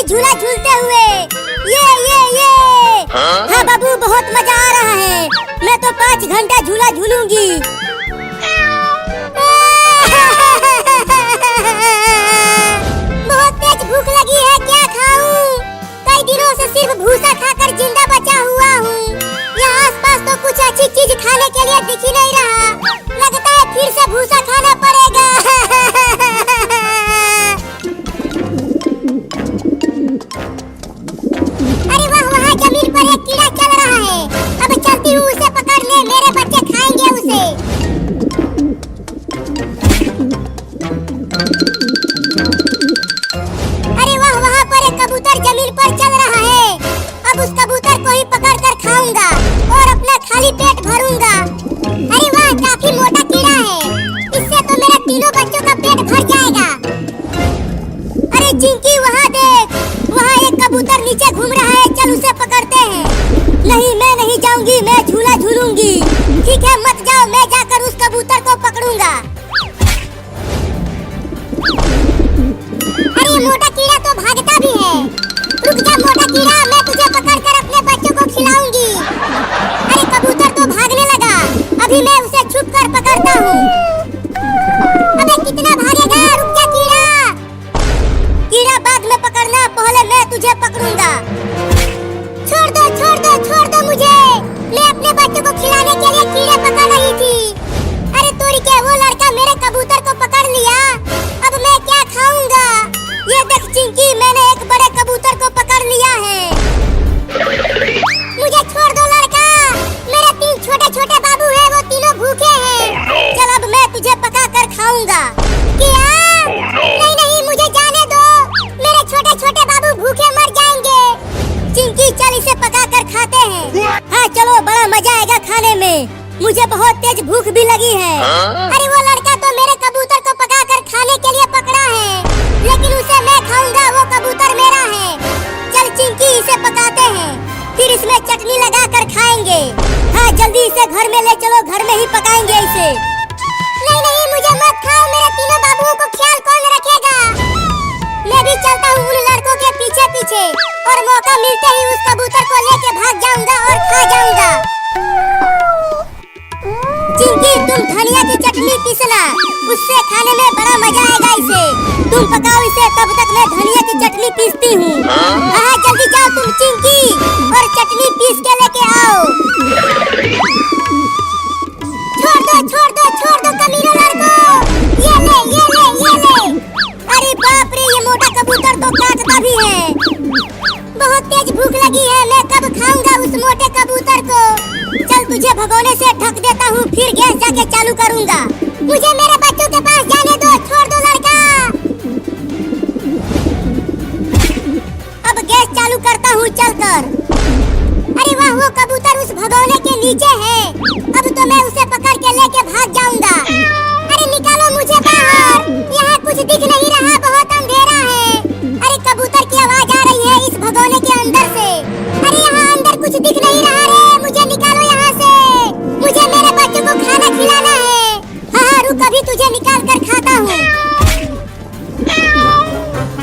झूला झूलते हुए। ये हाँ बाबू, बहुत मजा आ रहा है। मैं तो 5 घंटा झूला झूलूंगी। बहुत तेज भूख लगी है, क्या खाऊं? कई दिनों से सिर्फ भूसा खाकर जिंदा बचा हुआ हूँ। यहाँ आसपास तो कुछ अच्छी चीज खाने के लिए दिख ही नहीं रहा। लगता है फिर से भूसा खाना पड़ेगा। अरे वाह, वहाँ जमीन पर एक कीड़ा चल रहा है। अब चलती हूँ उसे पकड़ने, मेरे बच्चे खाएंगे उसे। अरे वाह, वहाँ पर एक कबूतर जमीन पर चल रहा है। अब उस कबूतर को ही पकड़ कर खाऊंगा और अपना खाली पेट भरूंगा। अरे वाह, काफी मोटा कीड़ा है। इससे तो मेरे तीनों बच्चों का पेट भर जाएगा। अरे चिंकी, वहाँ देख, वहाँ एक कबूतर नीचे घूम रहा है। चल उसे पकड़ते हैं। नहीं, मैं नहीं जाऊंगी, मैं झूला झूलूंगी। ठीक है, मत जाओ, मैं जाकर उस कबूतर को पकड़ूंगा। अरे मोटा कीड़ा तो भागता भी है। रुक जा मोटा कीड़ा, मैं तुझे पकड़कर अपने बच्चों को खिलाऊंगी। अरे कबूतर तो भागने लगा, अभी मैं उसे छुप कर पकड़ता हूँ। अबे कितना भागेगा? रुक जा कीड़ा। कीड़ा बाद में पकड़ना, पहले मैं तुझे पकड़ूंगा। छोड़ दो, छोड़ दो, छोड़ दो मुझे। मैं अपने बच्चों को खिलाने के लिए कीड़े पकड़ रही थी। अरे तोरी के, वो लड़का मेरे कबूतर को पकड़ लिया। अब मैं क्या खाऊंगा? ये देख चिंकी, मैंने एक बड़े कबूतर को पकड़ लिया है। मुझे छोड़ दो लड़का, मेरे 3 छोटे छोटे बाबू हैं, वो तीनों भूखे हैं। चल अब मैं तुझे पका कर खाऊंगा। क्या? नहीं नहीं, मुझे जाने दो, मेरे छोटे छोटे बाबू भूखे मर जाएंगे। चिंकी चल इसे पका कर खाते हैं। हाँ चलो, बड़ा मजा आएगा खाने में। मुझे बहुत तेज भूख भी लगी है। अरे वो लड़का तो मेरे कबूतर को पका कर खाने के लिए पकड़ा है, लेकिन उसे मैं खाऊंगा, वो कबूतर मेरा है। चल चिंकी, इसे पकाते हैं, फिर इसमें चटनी लगा कर खाएंगे। हाँ जल्दी इसे घर में ले चलो, घर में ही पकाएंगे इसे। नहीं नहीं, मुझे मत खाओ, मेरे तीनों बाबुओं को ख्याल कौन रखेगा? मैं भी चलता हूँ उन लड़कों के पीछे पीछे, और मौका मिलते ही उस कबूतर को लेके भाग जाऊंगा और खा जाऊंगा। चिंकी, तुम धनिया की चटनी पीसना, उससे खाने में बड़ा मजा आएगा इसे। तुम पकाओ इसे, तब तक मैं धनिया की चटनी पीसती हूँ। हाँ जल्दी जाओ तुम चिंकी, और चटनी पीस के लेके आओ। छोड़ दो, छोड़ दो, छोड़ दो कमीनों लड़कों। ये ले, ये ले, ये ले। अरे बाप रे, ये मोटा कबूतर तो काटता भी है। बहुत तेज भूख लगी है, मैं कब खाऊंगा उस मोटे कबूतर को? चल तुझे भगोने से ढक देता हूँ, फिर गैस जाके चालू करूँगा। मुझे मेरे बच्चों के पास जाने दो, छोड़ दो लड़का। अब गैस चालू करता हूँ चलकर। अरे वाह, वो कबूतर उस भगोने के नीचे है। अब तो मैं उसे पकड़ के लेके भाग जाऊंगा। अरे निकालो मुझे बाहर, यहाँ कुछ दिख नहीं रहा, बहुत अंधेरा है। अरे कबूतर की आवाज आ रही है इस भगोने के अंदर से। अरे यहाँ अंदर कुछ दिख नहीं रहा रे, मुझे निकालो यहाँ से। मुझे मेरे बच्चों को खाना खिलाना है। हाँ रुक, अभी तुझे निकाल कर खाता हूँ।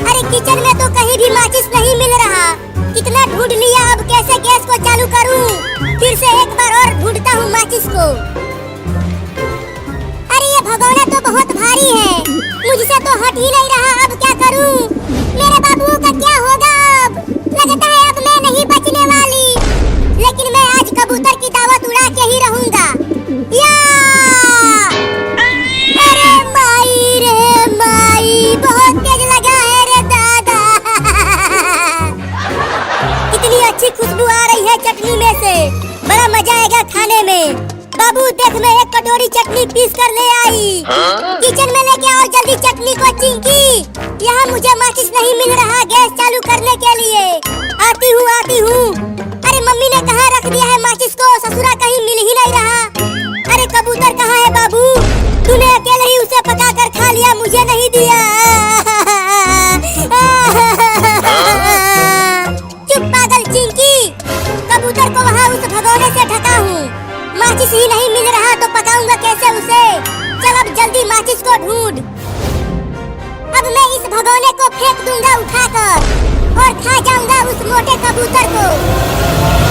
अरे किचन में तो कहीं भी माचिस नहीं मिल रहा। कितना ढूंढ लिया, अब कैसे गैस को चालू करूँ? फिर से एक बार और ढूंढता हूँ माचिस को। अरे ये भगोना तो बहुत भारी है, मुझसे तो हट ही नहीं रहा। अब क्या करूँ? मेरे बाबुओं का क्या होगा? अब लगता है अब मैं नहीं बचने वाली, लेकिन मैं आज कबूतर की दावत उड़ा के ही रहूंगा। या! अरे माई रे माई, बहुत तेज लगा है रे दादा। कितनी अच्छी खुशबू आ रही है चटनी में से, बड़ा मजा आएगा खाने में। बाबू देख, मैं एक कटोरी चटनी पीस कर ले आई। किचन में लेके आओ जल्दी चटनी को चिंकी। यहाँ मुझे माचिस नहीं मिल रहा गैस चालू करने के लिए। आती हूँ, आती हूँ। अरे मम्मी ने कहाँ रख दिया है माचिस को? ससुरा कहीं मिल ही नहीं रहा। अरे कबूतर कहाँ है बाबू? तूने अकेले ही उसे पका कर खा लिया, मुझे नहीं दिया। चुप पागल चिंकी, कबूतर को वहाँ उस भगोने से ढका हूँ। माचिस ही नहीं मिल रहा तो पकाऊंगा कैसे उसे? चल अब जल्दी माचिस को ढूंढ। अब मैं इस भगोने को फेंक दूंगा उठाकर। और खा जाऊंगा उस मोटे कबूतर को।